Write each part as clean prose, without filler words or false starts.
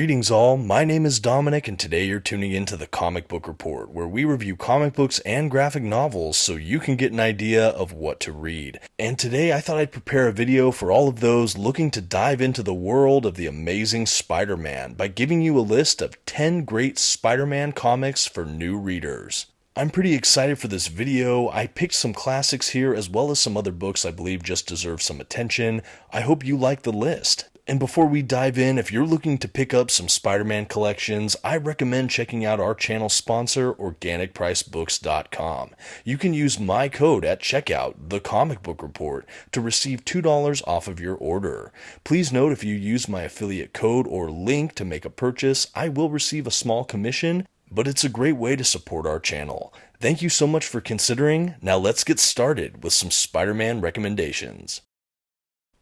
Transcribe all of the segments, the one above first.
Greetings all, my name is Dominic and today you're tuning into the Comic Book Report, where we review comic books and graphic novels so you can get an idea of what to read. And today I thought I'd prepare a video for all of those looking to dive into the world of the amazing Spider-Man by giving you a list of 10 great Spider-Man comics for new readers. I'm pretty excited for this video. I picked some classics here as well as some other books I believe just deserve some attention. I hope you like the list. And before we dive in, if you're looking to pick up some Spider-Man collections, I recommend checking out our channel sponsor, OrganicPriceBooks.com. You can use my code at checkout, TheComicBookReport, to receive $2 off of your order. Please note if you use my affiliate code or link to make a purchase, I will receive a small commission, but it's a great way to support our channel. Thank you so much for considering. Now let's get started with some Spider-Man recommendations.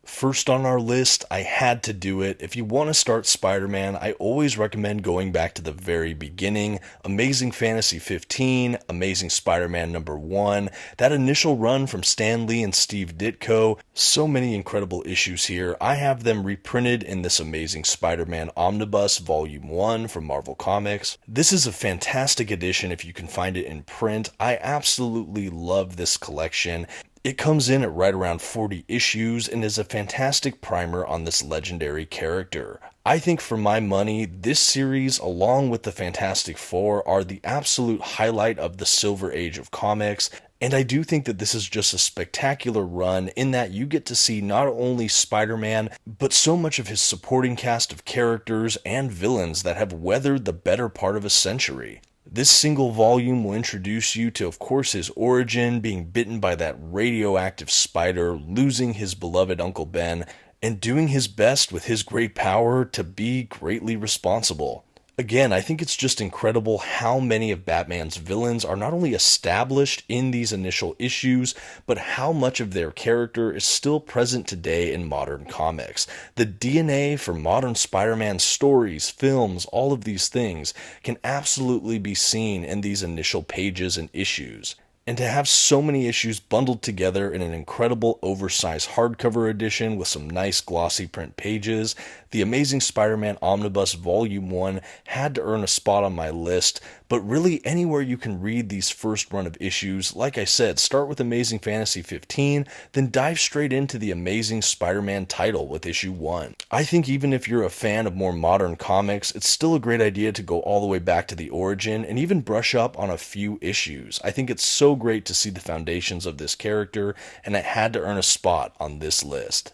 First on our list, I had to do it. If you want to start Spider-Man, I always recommend going back to the very beginning. Amazing Fantasy 15, Amazing Spider-Man #1, that initial run from Stan Lee and Steve Ditko. So many incredible issues here. I have them reprinted in this Amazing Spider-Man Omnibus Volume 1 from Marvel Comics. This is a fantastic edition if you can find it in print. I absolutely love this collection. It comes in at right around 40 issues and is a fantastic primer on this legendary character. I think for my money, this series along with the Fantastic Four are the absolute highlight of the Silver Age of comics. And I do think that this is just a spectacular run in that you get to see not only Spider-Man, but so much of his supporting cast of characters and villains that have weathered the better part of a century. This single volume will introduce you to, of course, his origin, being bitten by that radioactive spider, losing his beloved Uncle Ben, and doing his best with his great power to be greatly responsible. Again, I think it's just incredible how many of Batman's villains are not only established in these initial issues, but how much of their character is still present today in modern comics. The DNA for modern Spider-Man stories, films, all of these things can absolutely be seen in these initial pages and issues. And to have so many issues bundled together in an incredible oversized hardcover edition with some nice glossy print pages, the Amazing Spider-Man Omnibus Volume 1 had to earn a spot on my list, but really anywhere you can read these first run of issues, like I said, start with Amazing Fantasy 15, then dive straight into the Amazing Spider-Man title with issue 1. I think even if you're a fan of more modern comics, it's still a great idea to go all the way back to the origin and even brush up on a few issues. I think it's so great to see the foundations of this character, and it had to earn a spot on this list.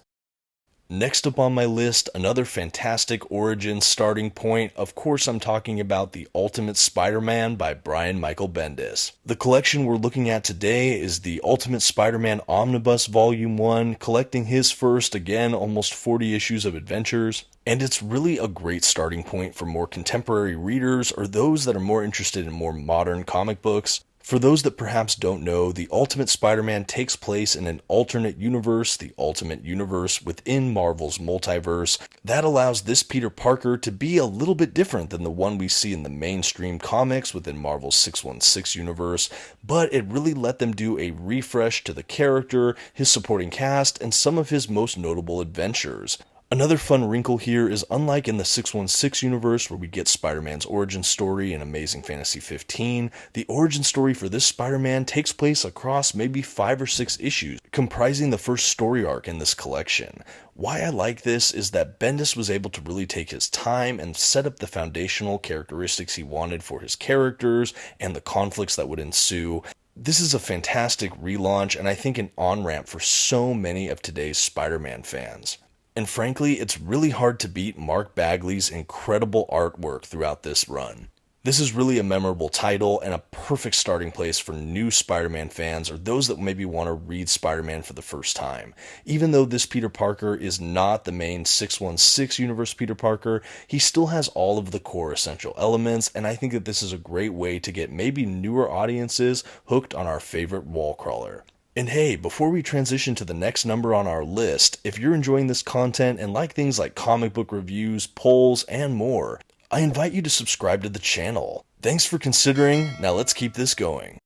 Next up on my list, another fantastic origin starting point. Of course, I'm talking about The Ultimate Spider-Man by Brian Michael Bendis. The collection we're looking at today is the Ultimate Spider-Man Omnibus Volume 1, collecting his first, again, almost 40 issues of adventures. And it's really a great starting point for more contemporary readers or those that are more interested in more modern comic books. For those that perhaps don't know, The Ultimate Spider-Man takes place in an alternate universe, the Ultimate Universe within Marvel's multiverse. That allows this Peter Parker to be a little bit different than the one we see in the mainstream comics within Marvel's 616 universe, but it really let them do a refresh to the character, his supporting cast, and some of his most notable adventures. Another fun wrinkle here is unlike in the 616 universe where we get Spider-Man's origin story in Amazing Fantasy 15, the origin story for this Spider-Man takes place across maybe 5 or 6 issues, comprising the first story arc in this collection. Why I like this is that Bendis was able to really take his time and set up the foundational characteristics he wanted for his characters and the conflicts that would ensue. This is a fantastic relaunch and I think an on-ramp for so many of today's Spider-Man fans. And frankly, it's really hard to beat Mark Bagley's incredible artwork throughout this run. This is really a memorable title and a perfect starting place for new Spider-Man fans or those that maybe want to read Spider-Man for the first time. Even though this Peter Parker is not the main 616 universe Peter Parker, he still has all of the core essential elements, and I think that this is a great way to get maybe newer audiences hooked on our favorite wall crawler. And hey, before we transition to the next number on our list, if you're enjoying this content and like things like comic book reviews, polls, and more, I invite you to subscribe to the channel. Thanks for considering, now let's keep this going.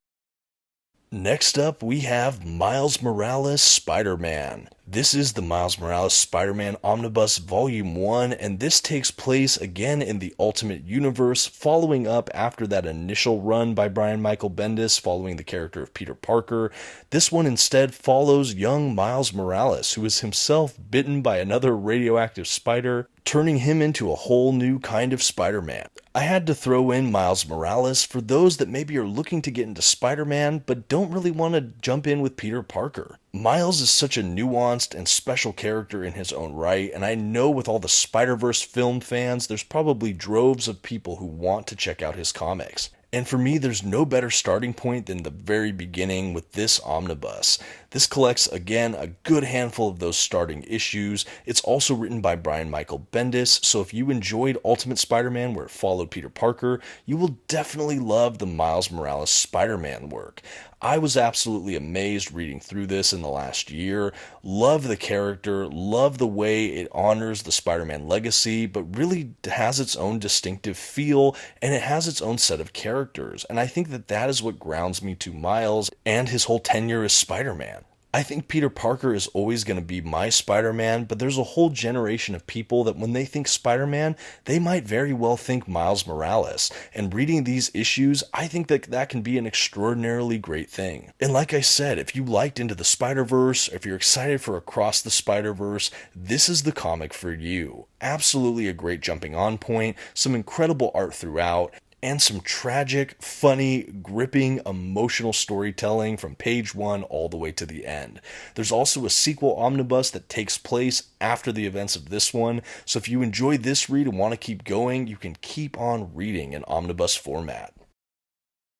Next up, we have Miles Morales' Spider-Man. This is the Miles Morales Spider-Man Omnibus Volume 1, and this takes place again in the Ultimate Universe, following up after that initial run by Brian Michael Bendis following the character of Peter Parker. This one instead follows young Miles Morales, who is himself bitten by another radioactive spider, turning him into a whole new kind of Spider-Man. I had to throw in Miles Morales for those that maybe are looking to get into Spider-Man but don't really want to jump in with Peter Parker. Miles is such a nuanced and special character in his own right, and I know with all the Spider-Verse film fans, there's probably droves of people who want to check out his comics. And for me, there's no better starting point than the very beginning with this omnibus. This collects, again, a good handful of those starting issues. It's also written by Brian Michael Bendis, so if you enjoyed Ultimate Spider-Man where it followed Peter Parker, you will definitely love the Miles Morales Spider-Man work. I was absolutely amazed reading through this in the last year. Love the character, love the way it honors the Spider-Man legacy, but really has its own distinctive feel, and it has its own set of characters. And I think that that is what grounds me to Miles and his whole tenure as Spider-Man. I think Peter Parker is always going to be my Spider-Man, but there's a whole generation of people that when they think Spider-Man, they might very well think Miles Morales. And reading these issues, I think that that can be an extraordinarily great thing. And like I said, if you liked Into the Spider-Verse, if you're excited for Across the Spider-Verse, this is the comic for you. Absolutely a great jumping on point, some incredible art throughout, and some tragic, funny, gripping, emotional storytelling from page 1 all the way to the end. There's also a sequel omnibus that takes place after the events of this one, so if you enjoyed this read and want to keep going, you can keep on reading in omnibus format.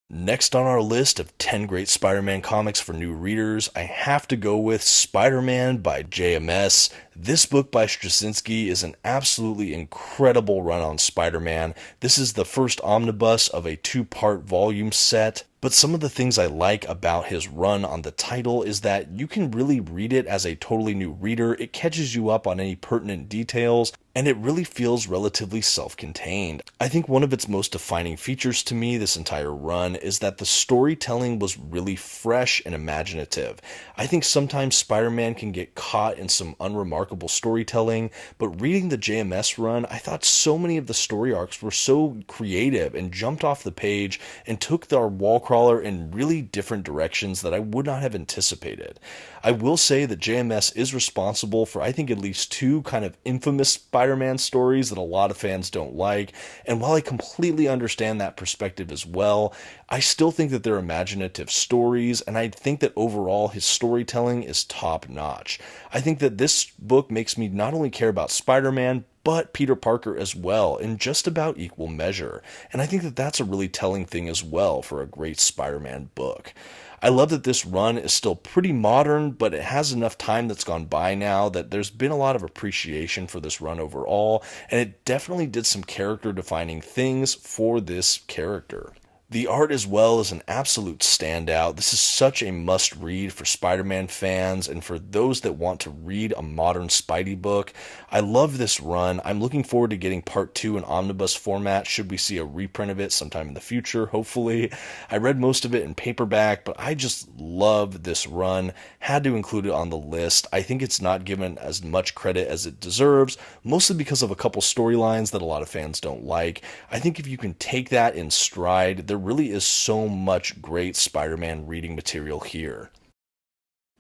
Next on our list of 10 great Spider-Man comics for new readers, I have to go with Spider-Man by JMS. This book by Straczynski is an absolutely incredible run on Spider-Man. This is the first omnibus of a 2-part volume set. But some of the things I like about his run on the title is that you can really read it as a totally new reader. It catches you up on any pertinent details, and it really feels relatively self-contained. I think one of its most defining features to me this entire run is that the storytelling was really fresh and imaginative. I think sometimes Spider-Man can get caught in some unremarkable storytelling, but reading the JMS run, I thought so many of the story arcs were so creative and jumped off the page and took our wall crawler in really different directions that I would not have anticipated. I will say that JMS is responsible for I think at least 2 kind of infamous Spider-Man stories that a lot of fans don't like, and while I completely understand that perspective as well, I still think that they're imaginative stories, and I think that overall his storytelling is top notch. I think that this book makes me not only care about Spider-Man, but Peter Parker as well, in just about equal measure. And I think that that's a really telling thing as well for a great Spider-Man book. I love that this run is still pretty modern, but it has enough time that's gone by now that there's been a lot of appreciation for this run overall, and it definitely did some character-defining things for this character. The art as well is an absolute standout. This is such a must-read for Spider-Man fans and for those that want to read a modern Spidey book. I love this run. I'm looking forward to getting part 2 in omnibus format should we see a reprint of it sometime in the future, hopefully. I read most of it in paperback, but I just love this run. Had to include it on the list. I think it's not given as much credit as it deserves, mostly because of a couple storylines that a lot of fans don't like. I think if you can take that in stride, there really is so much great Spider-Man reading material here.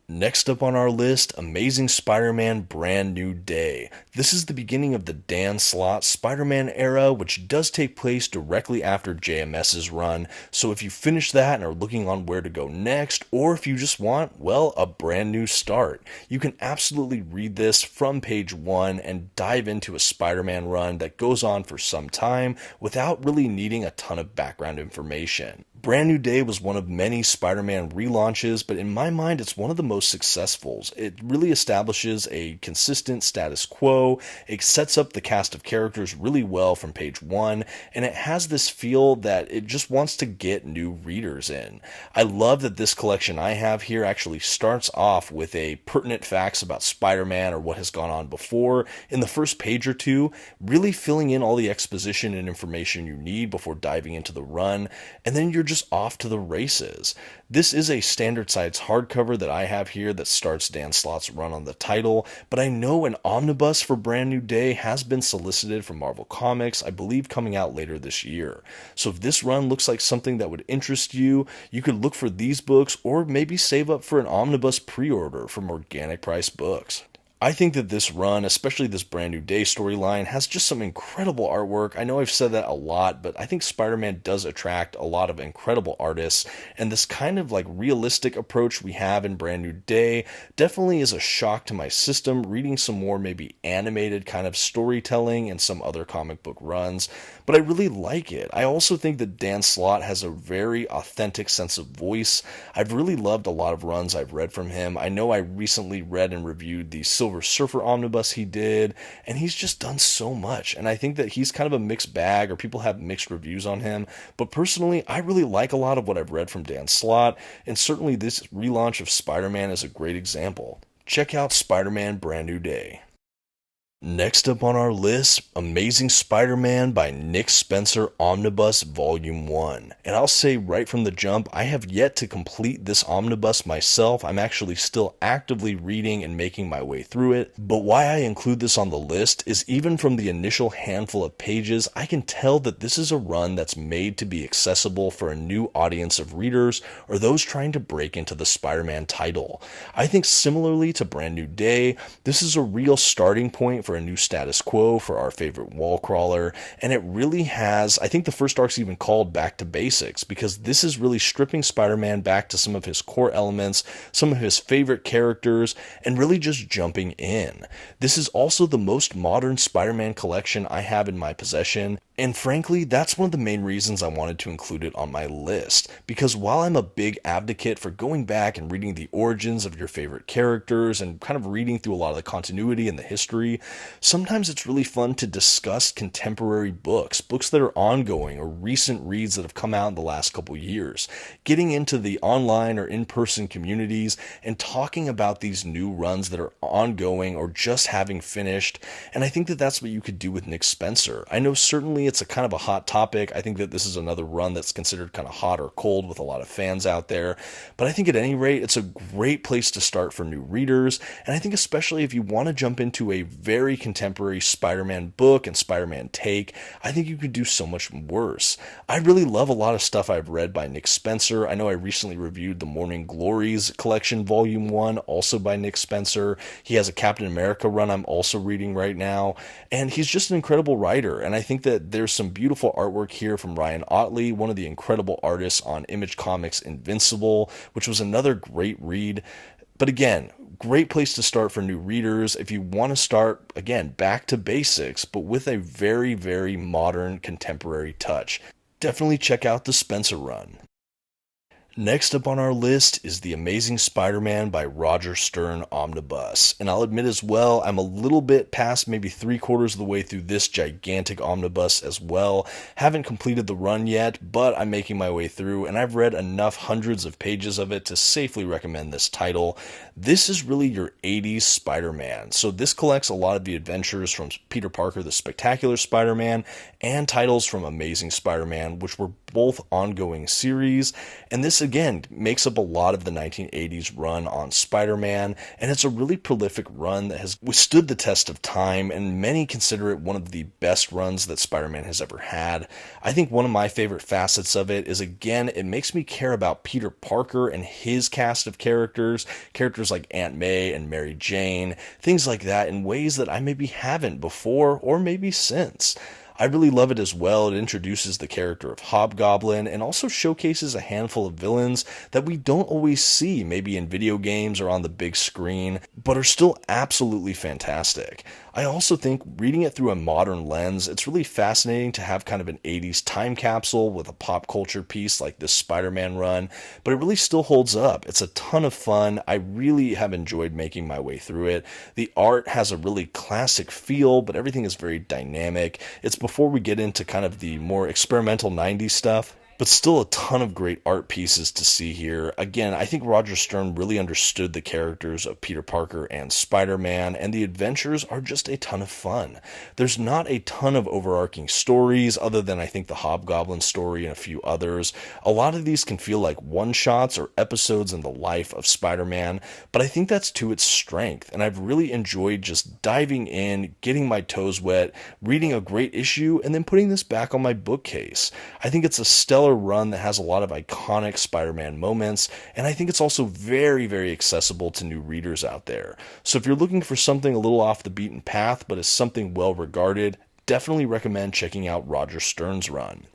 Next up on our list, Amazing Spider-Man Brand New Day. This is the beginning of the Dan Slott Spider-Man era, which does take place directly after JMS's run, so if you finish that and are looking on where to go next, or if you just want, well, a brand new start, you can absolutely read this from page 1 and dive into a Spider-Man run that goes on for some time without really needing a ton of background information. Brand New Day was one of many Spider-Man relaunches, but in my mind it's one of the most successful. It really establishes a consistent status quo, it sets up the cast of characters really well from page 1, and it has this feel that it just wants to get new readers in. I love that this collection I have here actually starts off with a pertinent facts about Spider-Man or what has gone on before in the first page or 2, really filling in all the exposition and information you need before diving into the run, and then you're just off to the races. This is a standard size hardcover that I have here that starts Dan Slott's run on the title, but I know an omnibus for Brand New Day has been solicited from Marvel Comics, I believe coming out later this year. So if this run looks like something that would interest you, you could look for these books or maybe save up for an omnibus pre-order from Organic Price Books. I think that this run, especially this Brand New Day storyline, has just some incredible artwork. I know I've said that a lot, but I think Spider-Man does attract a lot of incredible artists, and this kind of like realistic approach we have in Brand New Day definitely is a shock to my system, reading some more maybe animated kind of storytelling in some other comic book runs, but I really like it. I also think that Dan Slott has a very authentic sense of voice. I've really loved a lot of runs I've read from him. I know I recently read and reviewed the Silver Surfer omnibus he did, and he's just done so much, and I think that he's kind of a mixed bag, or people have mixed reviews on him, but personally I really like a lot of what I've read from Dan Slott, and certainly this relaunch of Spider-Man is a great example. Check out Spider-Man Brand New Day. Next up on our list, Amazing Spider-Man by Nick Spencer Omnibus Volume 1. And I'll say right from the jump, I have yet to complete this omnibus myself. I'm actually still actively reading and making my way through it. But why I include this on the list is even from the initial handful of pages, I can tell that this is a run that's made to be accessible for a new audience of readers or those trying to break into the Spider-Man title. I think similarly to Brand New Day, this is a real starting point for a new status quo for our favorite wall crawler, and it really has, I think the first arc's even called Back to Basics, because this is really stripping Spider-Man back to some of his core elements, some of his favorite characters, and really just jumping in. This is also the most modern Spider-Man collection I have in my possession, and frankly, that's one of the main reasons I wanted to include it on my list, because while I'm a big advocate for going back and reading the origins of your favorite characters and kind of reading through a lot of the continuity and the history, sometimes it's really fun to discuss contemporary books that are ongoing or recent reads that have come out in the last couple years, getting into the online or in-person communities and talking about these new runs that are ongoing or just having finished, and I think that that's what you could do with Nick Spencer. I know certainly it's a kind of a hot topic. I think that this is another run that's considered kind of hot or cold with a lot of fans out there, but I think at any rate, it's a great place to start for new readers, and I think especially if you want to jump into a very contemporary Spider-Man book and Spider-Man take, I think you could do so much worse. I really love a lot of stuff I've read by Nick Spencer. I know I recently reviewed the Morning Glories collection volume 1, also by Nick Spencer. He has a Captain America run I'm also reading right now, and he's just an incredible writer, and I think that there's some beautiful artwork here from Ryan Ottley, one of the incredible artists on Image Comics' Invincible, which was another great read. But again, great place to start for new readers if you want to start, again, back to basics, but with a very, very modern, contemporary touch. Definitely check out the Spencer run. Next up on our list is The Amazing Spider-Man by Roger Stern Omnibus, and I'll admit as well, I'm a little bit past maybe 3/4 of the way through this gigantic omnibus as well. Haven't completed the run yet, but I'm making my way through, and I've read enough hundreds of pages of it to safely recommend this title. This is really your 80s Spider-Man, so this collects a lot of the adventures from Peter Parker the Spectacular Spider-Man and titles from Amazing Spider-Man, which were both ongoing series, and this again makes up a lot of the 1980s run on Spider-Man, and it's a really prolific run that has withstood the test of time, and many consider it one of the best runs that Spider-Man has ever had. I think one of my favorite facets of it is, again, it makes me care about Peter Parker and his cast of characters like Aunt May and Mary Jane, things like that, in ways that I maybe haven't before or maybe since. I really love it as well. It introduces the character of Hobgoblin and also showcases a handful of villains that we don't always see maybe in video games or on the big screen, but are still absolutely fantastic. I also think reading it through a modern lens, it's really fascinating to have kind of an 80s time capsule with a pop culture piece like this Spider-Man run, but it really still holds up. It's a ton of fun. I really have enjoyed making my way through it. The art has a really classic feel, but everything is very dynamic. It's before we get into kind of the more experimental 90s stuff. But still a ton of great art pieces to see here. Again, I think Roger Stern really understood the characters of Peter Parker and Spider-Man, and the adventures are just a ton of fun. There's not a ton of overarching stories, other than I think the Hobgoblin story and a few others. A lot of these can feel like one-shots or episodes in the life of Spider-Man, but I think that's to its strength, and I've really enjoyed just diving in, getting my toes wet, reading a great issue, and then putting this back on my bookcase. I think it's a stellar run that has a lot of iconic Spider-Man moments, and I think it's also very, very accessible to new readers out there. So if you're looking for something a little off the beaten path, but is something well regarded, definitely recommend checking out Roger Stern's run.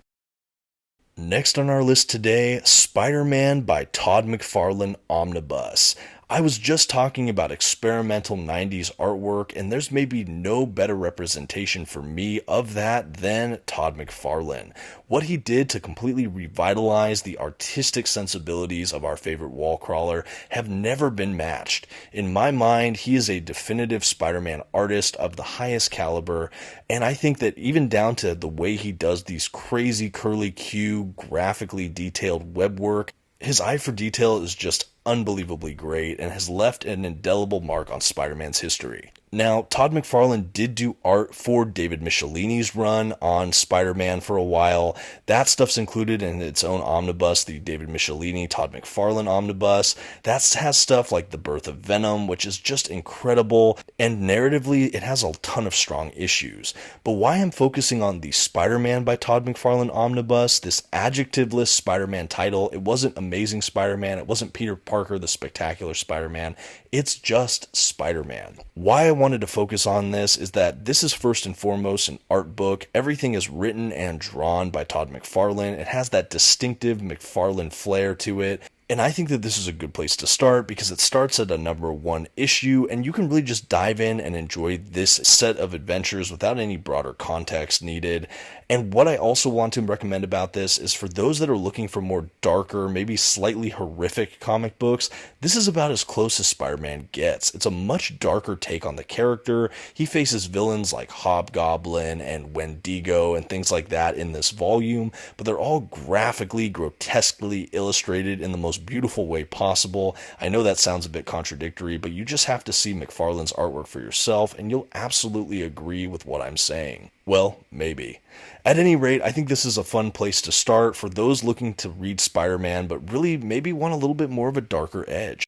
Next on our list today, Spider-Man by Todd McFarlane Omnibus. I was just talking about experimental 90s artwork, and there's maybe no better representation for me of that than Todd McFarlane. What he did to completely revitalize the artistic sensibilities of our favorite wall crawler have never been matched. In my mind, he is a definitive Spider-Man artist of the highest caliber, and I think that even down to the way he does these crazy curly Q, graphically detailed web work, his eye for detail is just unbelievably great and has left an indelible mark on Spider-Man's history. Now, Todd McFarlane did do art for David Michelini's run on Spider-Man for a while. That stuff's included in its own omnibus, the David Michelini, Todd McFarlane omnibus. That has stuff like The Birth of Venom, which is just incredible, and narratively, it has a ton of strong issues. But why I'm focusing on the Spider-Man by Todd McFarlane omnibus, this adjectiveless Spider-Man title, it wasn't Amazing Spider-Man, it wasn't Peter Parker, the Spectacular Spider-Man, it's just Spider-Man. Why I wanted to focus on this is that this is first and foremost an art book. Everything is written and drawn by Todd McFarlane. It has that distinctive McFarlane flair to it. And I think that this is a good place to start because it starts at a #1 issue, and you can really just dive in and enjoy this set of adventures without any broader context needed. And what I also want to recommend about this is for those that are looking for more darker, maybe slightly horrific comic books, this is about as close as Spider-Man gets. It's a much darker take on the character. He faces villains like Hobgoblin and Wendigo and things like that in this volume, but they're all graphically, grotesquely illustrated in the most beautiful way possible. I know that sounds a bit contradictory, but you just have to see McFarlane's artwork for yourself, and you'll absolutely agree with what I'm saying. Well, maybe. At any rate, I think this is a fun place to start for those looking to read Spider-Man, but really maybe want a little bit more of a darker edge.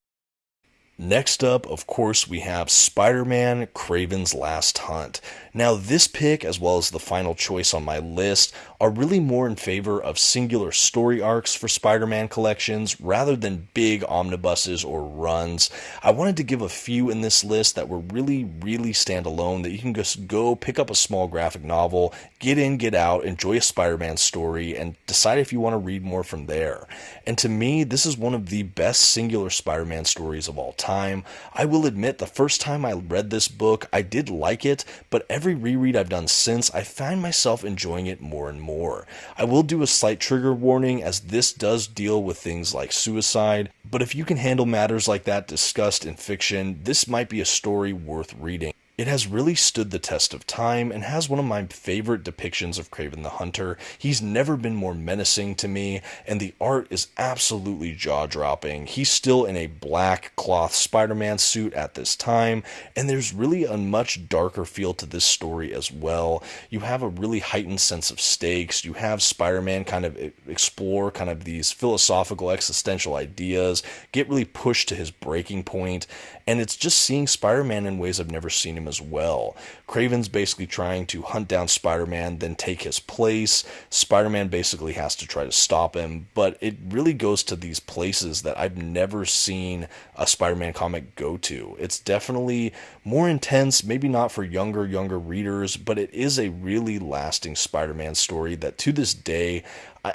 Next up, of course, we have Spider-Man Kraven's Last Hunt. Now, this pick, as well as the final choice on my list, are really more in favor of singular story arcs for Spider-Man collections rather than big omnibuses or runs. I wanted to give a few in this list that were really, really standalone, that you can just go pick up a small graphic novel, get in, get out, enjoy a Spider-Man story, and decide if you want to read more from there. And to me, this is one of the best singular Spider-Man stories of all time. I will admit, the first time I read this book, I did like it, but every reread I've done since, I find myself enjoying it more and more. I will do a slight trigger warning, as this does deal with things like suicide, but if you can handle matters like that discussed in fiction, this might be a story worth reading. It has really stood the test of time and has one of my favorite depictions of Kraven the Hunter. He's never been more menacing to me, and the art is absolutely jaw-dropping. He's still in a black cloth Spider-Man suit at this time, and there's really a much darker feel to this story as well. You have a really heightened sense of stakes. You have Spider-Man kind of explore kind of these philosophical existential ideas, get really pushed to his breaking point, and it's just seeing Spider-Man in ways I've never seen him as well. Kraven's basically trying to hunt down Spider-Man, then take his place. Spider-Man basically has to try to stop him, but it really goes to these places that I've never seen a Spider-Man comic go to. It's definitely more intense, maybe not for younger readers, but it is a really lasting Spider-Man story that to this day,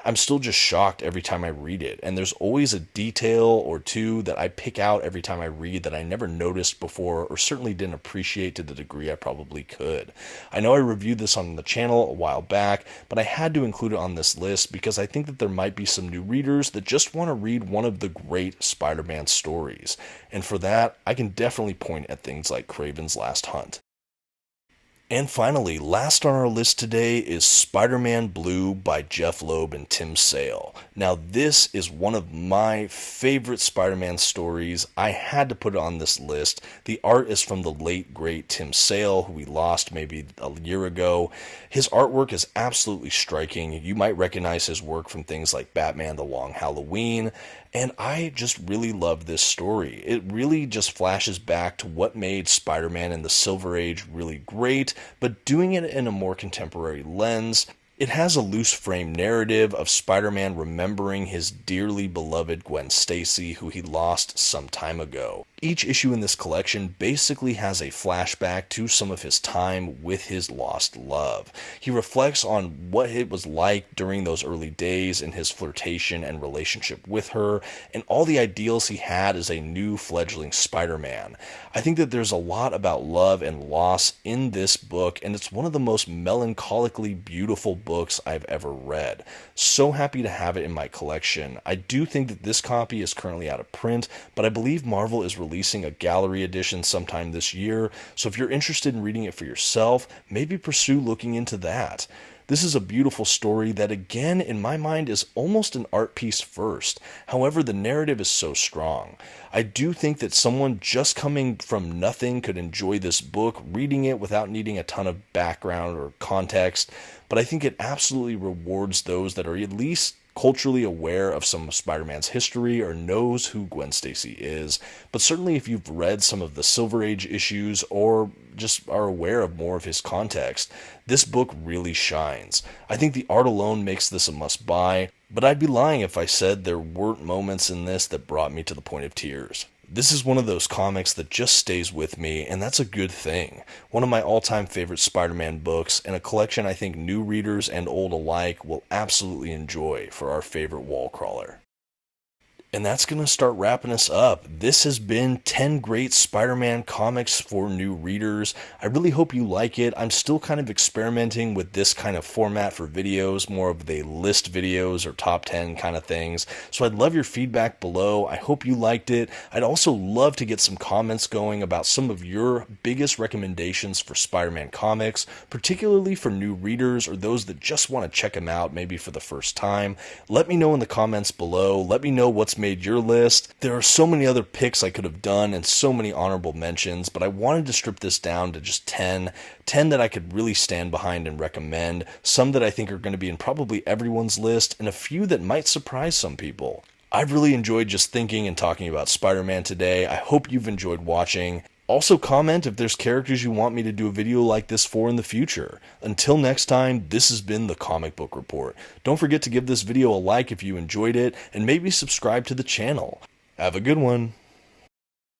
I'm still just shocked every time I read it, and there's always a detail or two that I pick out every time I read that I never noticed before, or certainly didn't appreciate to the degree I probably could. I know I reviewed this on the channel a while back, but I had to include it on this list because I think that there might be some new readers that just want to read one of the great Spider-Man stories, and for that, I can definitely point at things like Kraven's Last Hunt. And finally, last on our list today is Spider-Man Blue by Jeff Loeb and Tim Sale. Now, this is one of my favorite Spider-Man stories. I had to put it on this list. The art is from the late, great Tim Sale, who we lost maybe a year ago. His artwork is absolutely striking. You might recognize his work from things like Batman The Long Halloween, and I just really love this story. It really just flashes back to what made Spider-Man in the Silver Age really great, but doing it in a more contemporary lens. It has a loose frame narrative of Spider-Man remembering his dearly beloved Gwen Stacy, who he lost some time ago. Each issue in this collection basically has a flashback to some of his time with his lost love. He reflects on what it was like during those early days in his flirtation and relationship with her, and all the ideals he had as a new fledgling Spider-Man. I think that there's a lot about love and loss in this book, and it's one of the most melancholically beautiful books I've ever read. So happy to have it in my collection. I do think that this copy is currently out of print, but I believe Marvel is releasing a gallery edition sometime this year, so if you're interested in reading it for yourself, maybe pursue looking into that. This is a beautiful story that, again, in my mind, is almost an art piece first. However, the narrative is so strong. I do think that someone just coming from nothing could enjoy this book, reading it without needing a ton of background or context, but I think it absolutely rewards those that are at least culturally aware of some of Spider-Man's history or knows who Gwen Stacy is, but certainly if you've read some of the Silver Age issues or just are aware of more of his context, this book really shines. I think the art alone makes this a must-buy, but I'd be lying if I said there weren't moments in this that brought me to the point of tears. This is one of those comics that just stays with me, and that's a good thing. One of my all-time favorite Spider-Man books, and a collection I think new readers and old alike will absolutely enjoy for our favorite wall crawler. And that's going to start wrapping us up. This has been 10 great Spider-Man comics for new readers. I really hope you like it. I'm still kind of experimenting with this kind of format for videos, more of the list videos or top 10 kind of things. So I'd love your feedback below. I hope you liked it. I'd also love to get some comments going about some of your biggest recommendations for Spider-Man comics, particularly for new readers or those that just want to check them out maybe for the first time. Let me know in the comments below. Let me know what's made your list. There are so many other picks I could have done and so many honorable mentions, but I wanted to strip this down to just 10 that I could really stand behind and recommend, some that I think are going to be in probably everyone's list, and a few that might surprise some people. I've really enjoyed just thinking and talking about Spider-Man today. I hope you've enjoyed watching. Also comment if there's characters you want me to do a video like this for in the future. Until next time, this has been the Comic Book Report. Don't forget to give this video a like if you enjoyed it, and maybe subscribe to the channel. Have a good one.